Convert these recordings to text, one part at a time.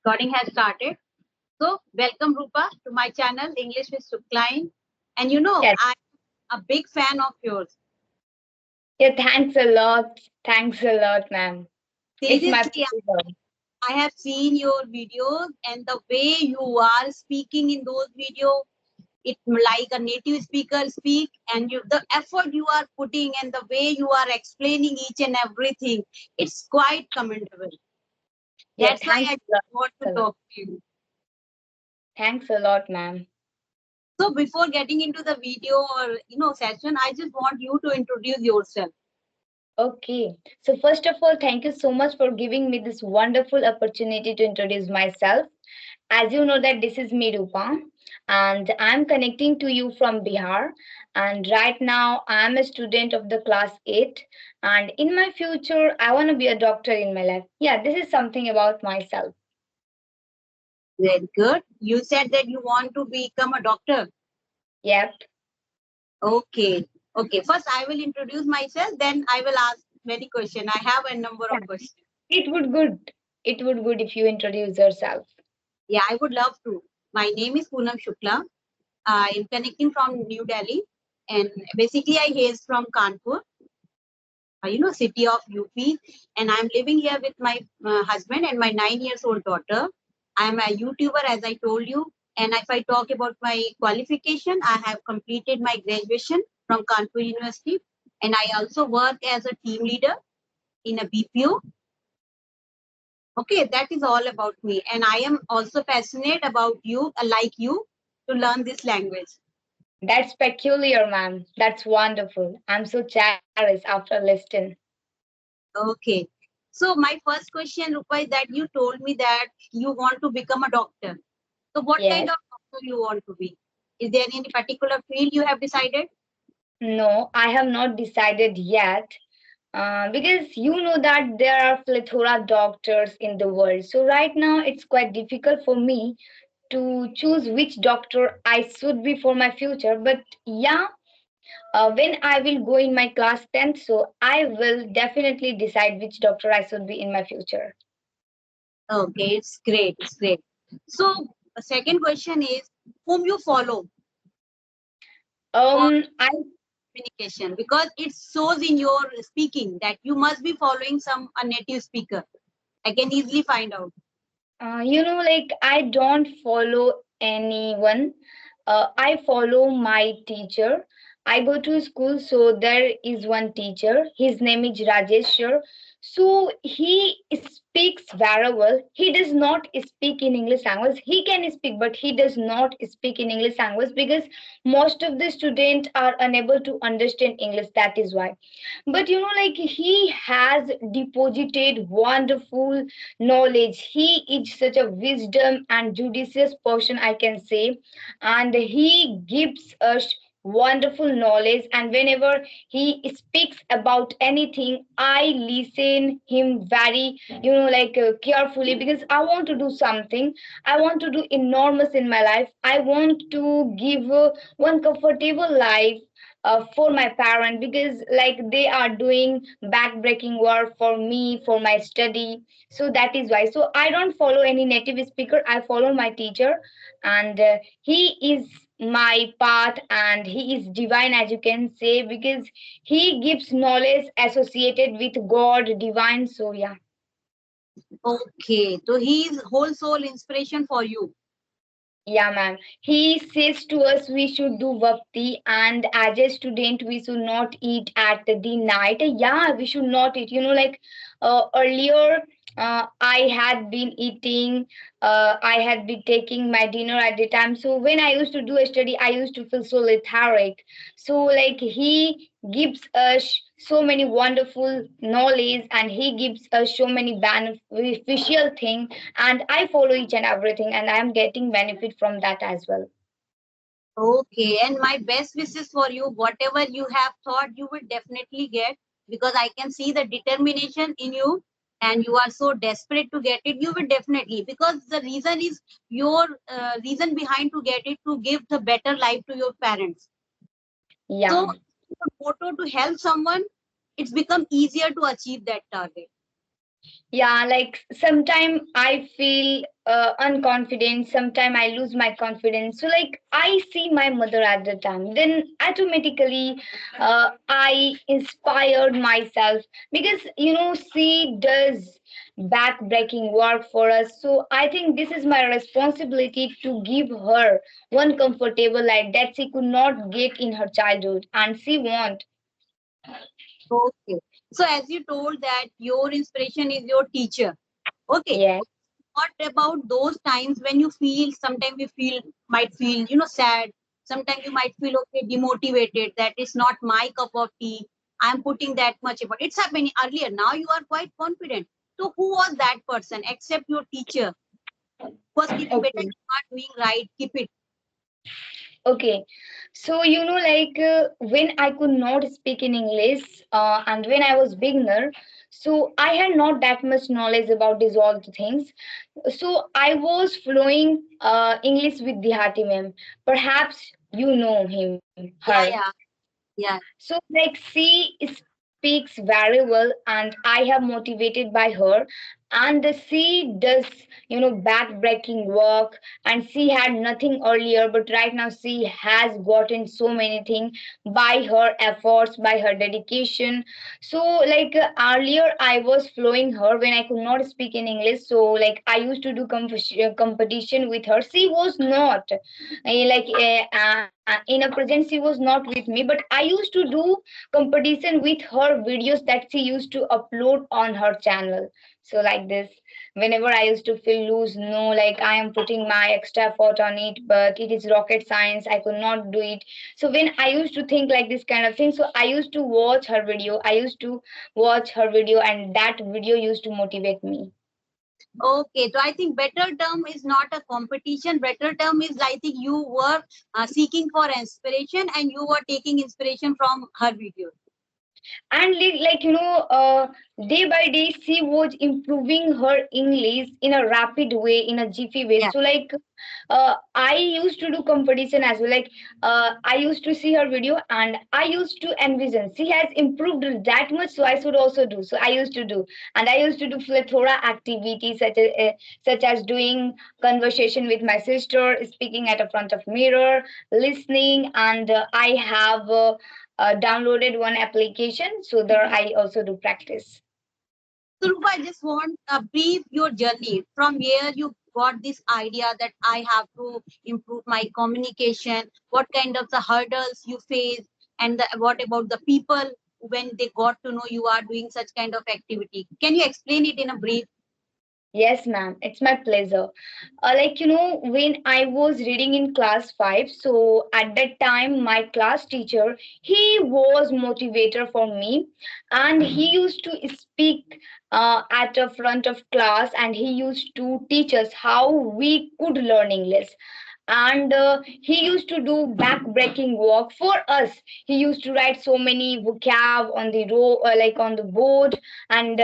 Recording has started. So, welcome Rupa to my channel, English with shuklaeen. And you know, Yes. I'm a big fan of yours. Yeah, thanks a lot. Thanks a lot, ma'am. It's my Seriously, pleasure. I have seen your videos and the way you are speaking in those videos, it like a native speaker speak, and the effort you are putting and the way you are explaining each and everything, it's quite commendable. Yeah, That's why thanks I a lot. want to A lot. talk to you. Thanks a lot, ma'am. So before getting into the video or session, I just want you to introduce yourself. Okay. So first of all, thank you so much for giving me this wonderful opportunity to introduce myself. As you know that this is me, Rupa, and I'm connecting to you from Bihar. And right now, I'm a student of the class 8. And in my future, I want to be a doctor in my life. Yeah, this is something about myself. Very good. You said that you want to become a doctor. Yep. Okay. Okay. First, I will introduce myself. Then I will ask many questions. I have a number Yeah. of questions. It would good. It would good if you introduce yourself. Yeah, I would love to. My name is Poonam Shukla. I am connecting from New Delhi, and basically I hail from Kanpur, city of UP, and I'm living here with my husband and my 9 years old daughter. I'm a YouTuber, as I told you. And if I talk about my qualification, I have completed my graduation from Kanpur University, and I also work as a team leader in a BPO. Okay, that is all about me. And I am also passionate about you, like you, to learn this language. That's peculiar, ma'am. That's wonderful. I'm so jealous after listening. Okay. So my first question, Rupa, is that you told me that you want to become a doctor. So what kind Yes. of doctor you want to be? Is there any particular field you have decided? No, I have not decided yet. Because you know that there are plethora doctors in the world. So right now it's quite difficult for me to choose which doctor I should be for my future. But yeah, when I will go in my class 10th, so I will definitely decide which doctor I should be in my future. Okay, it's great. It's great. So the second question is whom you follow for I communication, because it shows in your speaking that you must be following some a native speaker. I can easily find out. like I don't follow anyone. I follow my teacher. I go to school, so there is one teacher. His name is Rajesh sir. So he speaks very well. He does not speak in English language. He can speak, but he does not speak in English language because most of the students are unable to understand English. That is why. But like he has deposited wonderful knowledge. He is such a wisdom and judicious person, I can say, and he gives us wonderful knowledge. And whenever he speaks about anything, I listen him very, carefully because I want to do something. I want to do enormous in my life. I want to give one comfortable life for my parent because like they are doing back-breaking work for me for my study. So that is why, so I don't follow any native speaker. I follow my teacher, and he is my path, and he is divine, as you can say, because he gives knowledge associated with God divine. So yeah. Okay, so he is whole soul inspiration for you. Yeah, ma'am. He says to us we should do bhakti, and as a student, we should not eat at the night. Yeah, we should not eat. Earlier, I had been eating, I had been taking my dinner at the time. So when I used to do a study, I used to feel so lethargic. So, like, he gives us so many wonderful knowledge, and he gives us so many beneficial things, and I follow each and everything, and I'm getting benefit from that as well. Okay, and my best wishes for you. Whatever you have thought, you will definitely get, because I can see the determination in you and you are so desperate to get it. You will definitely, because the reason is your reason behind to get it, to give the better life to your parents. So, Yeah. your motto to help someone, it's become easier to achieve that target. Yeah, like sometimes I feel unconfident, sometimes I lose my confidence. So like I see my mother at the time, then automatically I inspired myself, because she does back-breaking work for us. So I think this is my responsibility to give her one comfortable life that she could not get in her childhood, and she won't. Okay. So as you told that your inspiration is your teacher. Okay. Yes. What about those times when you feel, sometimes you might feel, sad. Sometimes you might feel, okay, demotivated, that is not my cup of tea. I'm putting that much effort. It's happening earlier. Now you are quite confident. So who was that person except your teacher? Was giving better, Okay. you are doing right, keep it. Okay, so like when I could not speak in English, and when I was beginner, so I had not that much knowledge about these all the things. So I was flowing English with Dihati ma'am. Perhaps you know him, her. Yeah, yeah, yeah. So, like, she speaks very well, and I have motivated by her. And she does, back-breaking work, and she had nothing earlier, but right now she has gotten so many things by her efforts, by her dedication. So, like, earlier I was flowing her when I could not speak in English. So, like, I used to do competition with her. She was not in a present, she was not with me, but I used to do competition with her videos that she used to upload on her channel. So like this, whenever I used to feel loose, no, like I am putting my extra effort on it, but it is rocket science, I could not do it. So when I used to think like this kind of thing, so I used to watch her video, and that video used to motivate me. Okay, so I think better term is not a competition. Better term is, I think you were seeking for inspiration and you were taking inspiration from her video. And like day by day she was improving her English in a rapid way, in a jiffy way. Yeah. So like I used to do competition as well. Like I used to see her video and I used to envision she has improved that much, so I should also do. So I used to do, and I used to do plethora activities such as doing conversation with my sister, speaking at the front of mirror, listening, and I have downloaded one application so there I also do practice. So, Rupa, I just want a brief your journey from where you got this idea that I have to improve my communication. What kind of the hurdles you face, and what about the people when they got to know you are doing such kind of activity? Can you explain it in a brief? Yes, ma'am. It's my pleasure. When I was reading in class 5, so at that time, my class teacher, he was motivator for me, and he used to speak at the front of class, and he used to teach us how we could learn English. And he used to do back-breaking work for us. He used to write so many vocab on the row, like on the board, and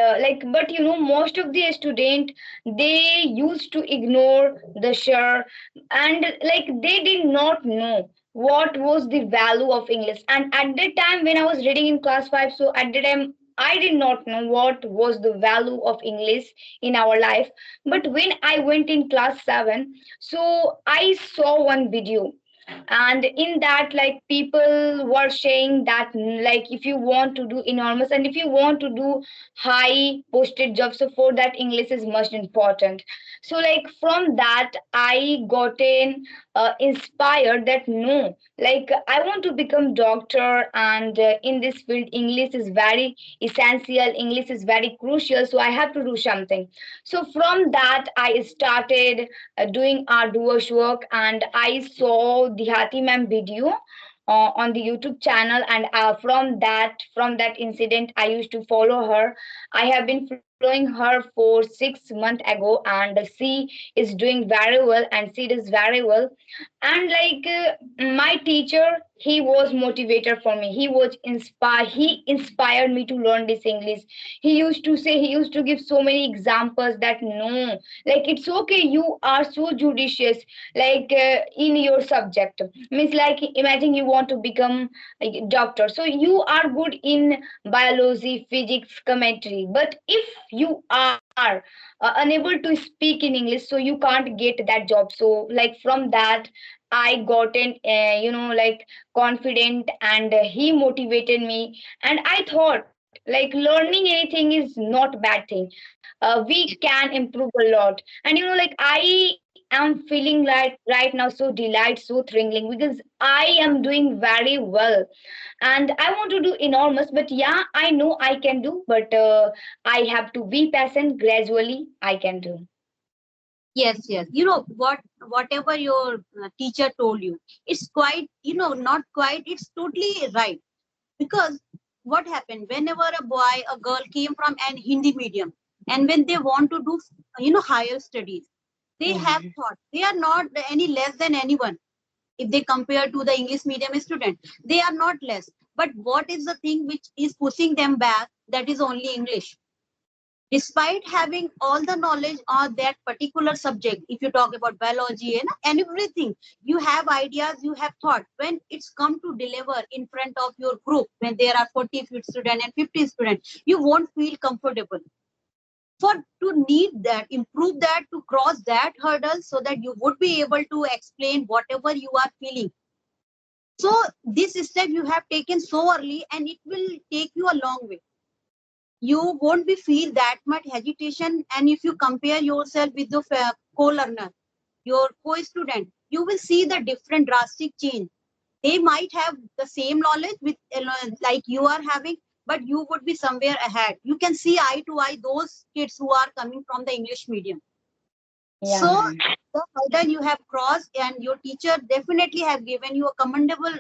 but most of the student, they used to ignore the share, and like they did not know what was the value of English. And at that time when I was reading in class 5, so at that time I did not know what was the value of English in our life. But when I went in class 7, so I saw one video, and in that, like, people were saying that, like, if you want to do enormous and if you want to do high posted jobs, so for that English is most important. So like from that I gotten inspired that no, like I want to become doctor, and in this field English is very essential, English is very crucial, so I have to do something. So from that I started doing arduous work, and I saw the Hati ma'am video on the YouTube channel, and from that incident I used to follow her. I have been following her for 6 months ago, and she is doing very well, and she does very well. And like my teacher, he was motivator for me, he inspired me to learn this English. He used to give so many examples that no, like it's okay, you are so judicious, like in your subject. Means like imagine you want to become a doctor, so you are good in biology, physics, chemistry, but if you are unable to speak in English, so you can't get that job. So like from that I gotten like confident, and he motivated me, and I thought like learning anything is not bad thing. We can improve a lot. And like I am feeling like right now so delight, so thrilling, because I am doing very well, and I want to do enormous. But yeah, I know I can do, but I have to be patient. Gradually I can do. Yes, yes. Whatever your teacher told you, it's quite, not quite, it's totally right. Because what happened whenever a boy, a girl came from an Hindi medium, and when they want to do, higher studies, they have Mhm. thought they are not any less than anyone. If they compare to the English medium student, they are not less. But what is the thing which is pushing them back? That is only English. Despite having all the knowledge on that particular subject, if you talk about biology and everything, you have ideas, you have thought. When it's come to deliver in front of your group, when there are 40 students and 50 students, you won't feel comfortable. For to need that, improve that, to cross that hurdle, so that you would be able to explain whatever you are feeling. So this step you have taken so early, and it will take you a long way. You won't be feel that much hesitation. And if you compare yourself with the co-learner, your co-student, you will see the different drastic change. They might have the same knowledge with like you are having, but you would be somewhere ahead. You can see eye to eye those kids who are coming from the English medium. So Yeah. the hurdle you have crossed, and your teacher definitely have given you a commendable,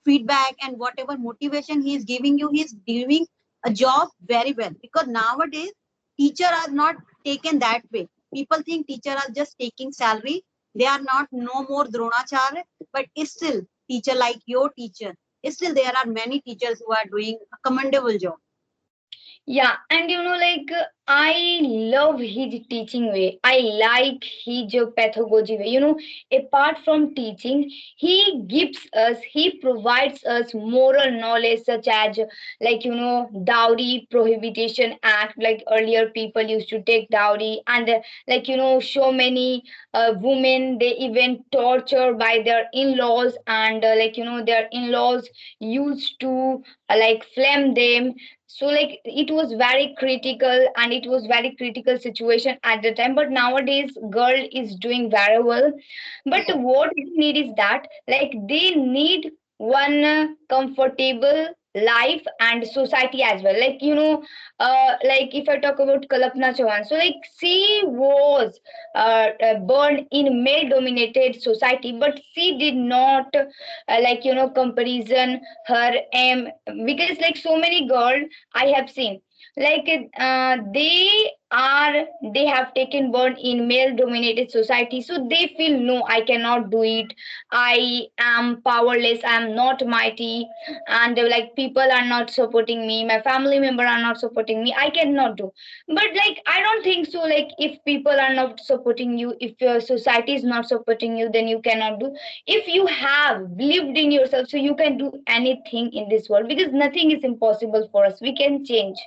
feedback, and whatever motivation he is giving you, he is doing a job very well. Because nowadays, teacher are not taken that way. People think teacher are just taking salary. They are not no more dronacharya, but still teacher like your teacher. Still, there are many teachers who are doing a commendable job. Yeah, and like I love his teaching way. I like his pedagogy way. Apart from teaching, he provides us moral knowledge, such as like dowry prohibition act. Like earlier, people used to take dowry, and like so many women, they even torture by their in-laws, and like their in-laws used to like flame them. So like it was very critical, and it was very critical situation at the time, but nowadays girl is doing very well. But Yes. what they need is that like they need one comfortable life and society as well. Like like if I talk about Kalpana Chauhan, so like she was born in male dominated society, but she did not like comparison her aim, because like so many girls I have seen, like are they have taken born in male dominated society, so they feel no, I cannot do it, I am powerless, I am not mighty, and like people are not supporting me, my family member are not supporting me, I cannot do. But like I don't think so. Like if people are not supporting you, if your society is not supporting you, then you cannot do. If you have believed in yourself, so you can do anything in this world, because nothing is impossible for us, we can change.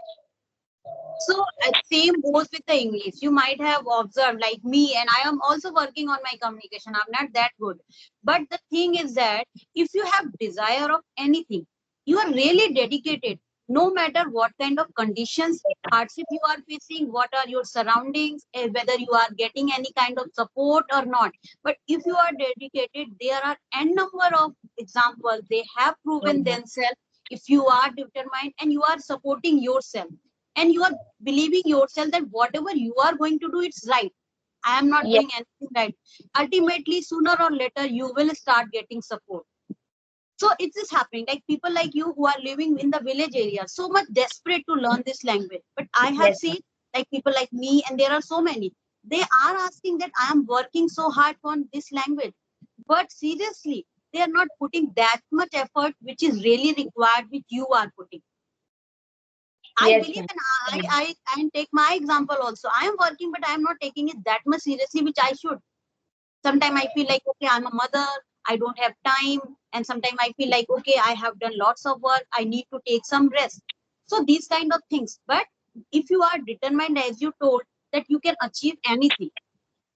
So same goes with the English. You might have observed, like me, and I am also working on my communication. I'm not that good, but the thing is that if you have desire of anything, you are really dedicated. No matter what kind of conditions, hardship you are facing, what are your surroundings, whether you are getting any kind of support or not. But if you are dedicated, there are n number of examples. They have proven Mhm. themselves. If you are determined and you are supporting yourself, and you are believing yourself that whatever you are going to do, it's right. I am not Yeah. doing anything right. Ultimately, sooner or later, you will start getting support. So it is happening. Like people like you who are living in the village area, so much desperate to learn this language. But I have Yes, seen like people like me, and there are so many. They are asking that I am working so hard on this language. But seriously, they are not putting that much effort, which is really required, which you are putting. I Yes, believe, ma'am. and I take my example also. I am working, but I am not taking it that much seriously, which I should. Sometimes I feel like, okay, I'm a mother, I don't have time. And sometimes I feel like, okay, I have done lots of work, I need to take some rest. So these kind of things. But if you are determined, as you told, that you can achieve anything,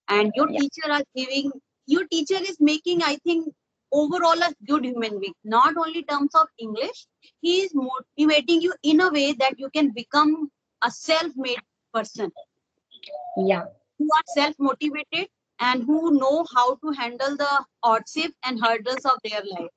and your Yeah. teacher are giving, your teacher is making, I think, overall a good human being, not only terms of English. He is motivating you in a way that you can become a self-made person, Yeah. who are self-motivated and who know how to handle the hardship and hurdles of their life.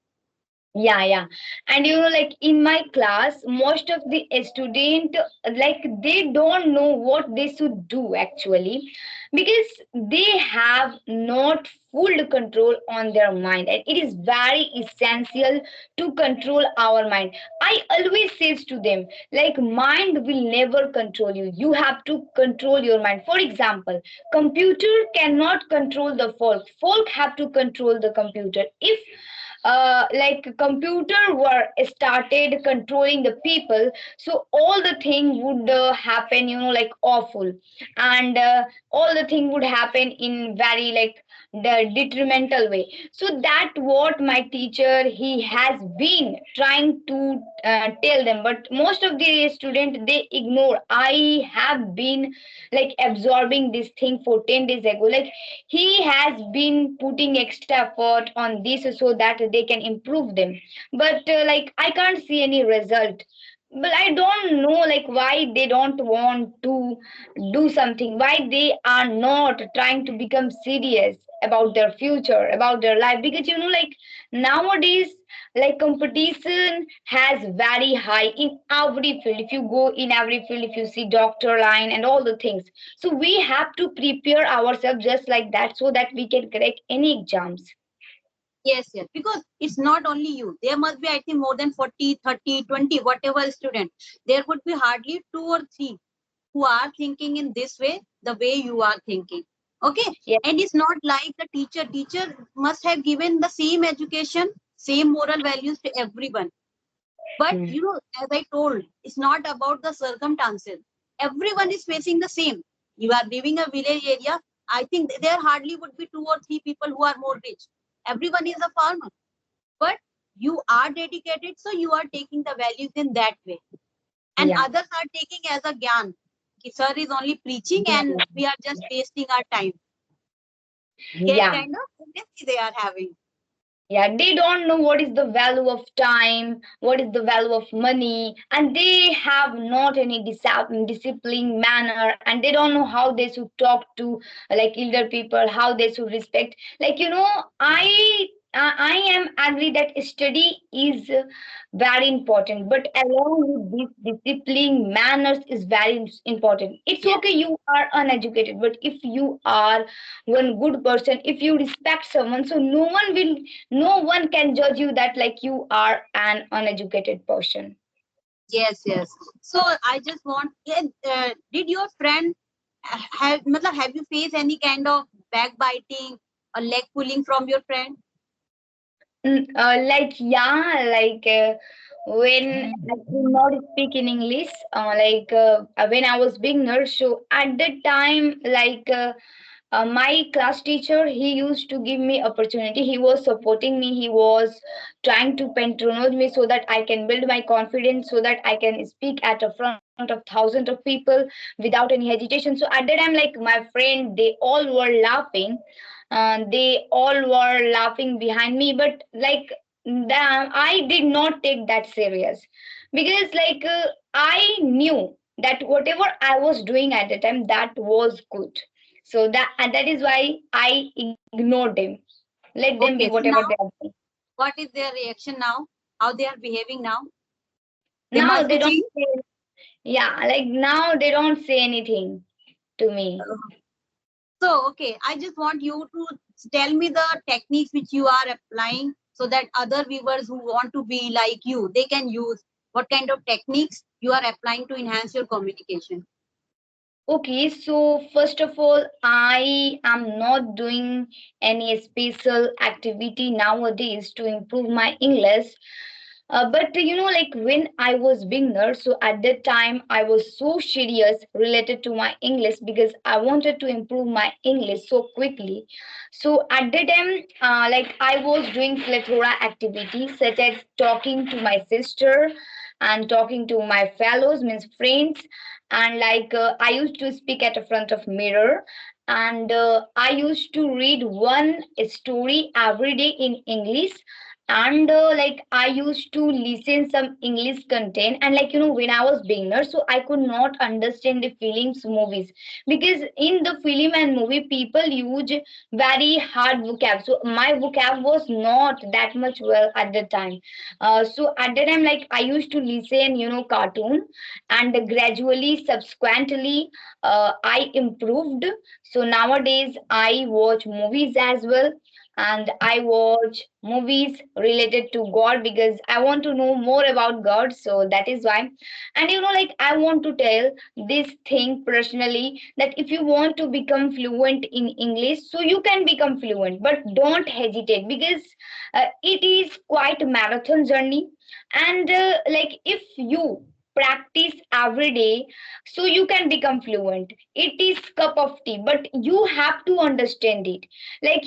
Yeah, yeah. And like in my class, most of the student, like they don't know what they should do actually, because they have not full control on their mind, and it is very essential to control our mind. I always says to them, like, mind will never control you. You have to control your mind. For example, computer cannot control the folk have to control the computer. If like computer were started controlling the people, so all the thing would happen, like awful, and all the thing would happen in very like the detrimental way. So that what my teacher he has been trying to tell them, but most of the student they ignore. I have been like absorbing this thing for 10 days ago. Like he has been putting extra effort on this so that they can improve them, but like I can't see any result. But I don't know like why they don't want to do something, why they are not trying to become serious about their future, about their life. Because like nowadays, like competition has very high in every field. If you go in every field, if you see doctor line and all the things, so we have to prepare ourselves just like that so that we can crack any exams. Yes, yes, because it's not only you. There must be, I think, more than 40, 30, 20, whatever student. There would be hardly two or three who are thinking in this way, the way you are thinking. Okay. Yes. And it's not like the teacher must have given the same education, same moral values to everyone. But Hmm. as I told, it's not about the circumstances. Everyone is facing the same. You are living a village area. I think there hardly would be two or three people who are more rich. Everyone is a farmer. But you are dedicated, so you are taking the values in that way. And Yeah. others are taking as a gyan. Ki sir is only preaching and we are just wasting our time. That Yeah. kind of tendency they are having. Yeah, they don't know what is the value of time, what is the value of money, and they have not any discipline manner, and they don't know how they should talk to like elder people, how they should respect. Like I am agree that study is very important, but along with this, discipline manners is very important. It's Yes, okay you are uneducated, but if you are one good person, if you respect someone, so no one can judge you that like you are an uneducated person. yes, yes. So I just want, yeah, did your friend have you faced any kind of backbiting or leg pulling from your friend? Like yeah, like when I could not speak in English, when I was beginner, so at that time, my class teacher he used to give me opportunity. He was supporting me. He was trying to patronize me so that I can build my confidence, so that I can speak at a front of thousands of people without any hesitation. So at that time, like my friend, they all were laughing. They all were laughing behind me, but like I did not take that serious, because I knew that whatever I was doing at the time, that was good. So that is why I ignored them. Let them be Okay, whatever so they now are doing. what is their reaction now? How they are behaving now? They Now must they be don't changed. say, yeah, like now they don't say anything to me. So, okay, I just want you to tell me the techniques which you are applying so that other viewers who want to be like you, they can use what kind of techniques you are applying to enhance your communication. Okay, so first of all, I am not doing any special activity nowadays to improve my English. But like when I was beginner, so at that time I was so serious related to my English because I wanted to improve my English so quickly. So at that time, like I was doing plethora activities such as talking to my sister and talking to my fellows, means friends, and like I used to speak at the front of mirror, and I used to read one story every day in English, and like I used to listen some English content, and like when I was beginner, so I could not understand the films movies, because in the film and movie people use very hard vocab, so my vocab was not that much well at the time. So at the time, like I used to listen cartoon, and gradually subsequently I improved. So nowadays I watch movies as well, and I watch movies related to God because I want to know more about God. So that is why. And like I want to tell this thing personally, that if you want to become fluent in English, so you can become fluent, but don't hesitate, because it is quite a marathon journey. And like if you practice every day, so you can become fluent. It is cup of tea, but you have to understand it. Like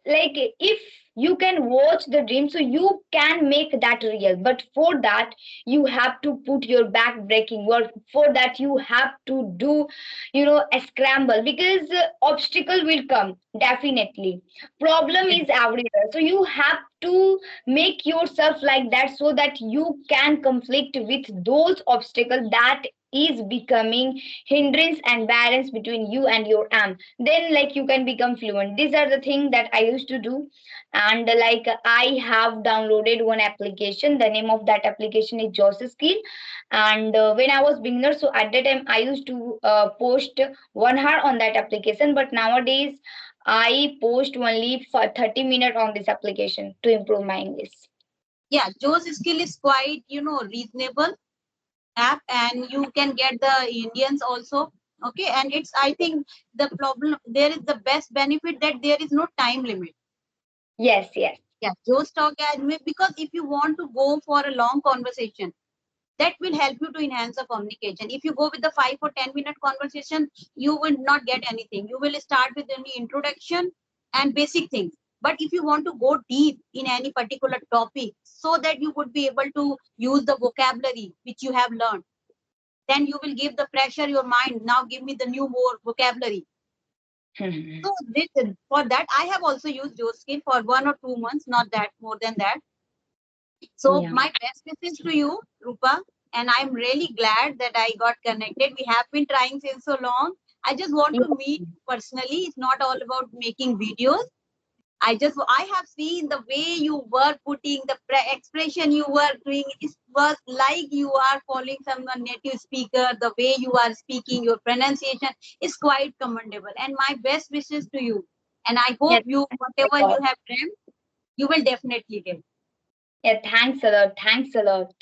like if you can watch the dream, so you can make that real, but for that you have to put your back breaking work. For that you have to do a scramble, because obstacle will come definitely. Problem is everywhere, so you have to make yourself like that, so that you can conflict with those obstacles that is becoming hindrance and balance between you and your aim. Then like you can become fluent. These are the things that I used to do. And like I have downloaded one application. The name of that application is Joss Skill. And when I was beginner, so at that time I used to post 1 hour on that application, but nowadays I post only for 30 minutes on this application to improve my English. Yeah, Joe's skill is quite, reasonable app, and you can get the Indians also. Okay, and it's, I think the problem there is the best benefit that there is no time limit. Yes, yes. Yeah, Joe's talk admin, because if you want to go for a long conversation, that will help you to enhance the communication. If you go with the 5 or 10 minute conversation, you will not get anything. You will start with only introduction and basic things. But if you want to go deep in any particular topic, so that you would be able to use the vocabulary which you have learned, then you will give the pressure your mind. Now give me the new more vocabulary. So this, for that, I have also used your skill for 1 or 2 months, not that more than that. So Yeah. my best wishes to you, Rupa, and I'm really glad that I got connected. We have been trying since so long. I just want to meet you personally. It's not all about making videos. I have seen the way you were putting the expression you were doing. It was like you are following someone native speaker. The way you are speaking, your pronunciation is quite commendable. And my best wishes to you. And I Yeah. hope you, whatever you have dreamt, you will definitely get. Yeah, thanks a lot. Thanks a lot.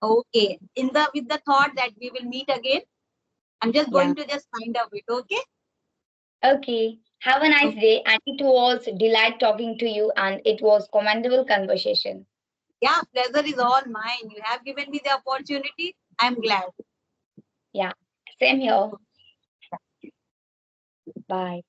Okay. In the with the thought that we will meet again, I'm just Yeah. going to just find out it. Okay. Okay. Have a nice day. And it was delight talking to you, and it was commendable conversation. Yeah, pleasure is all mine. You have given me the opportunity. I'm glad. Yeah. Same here. Bye.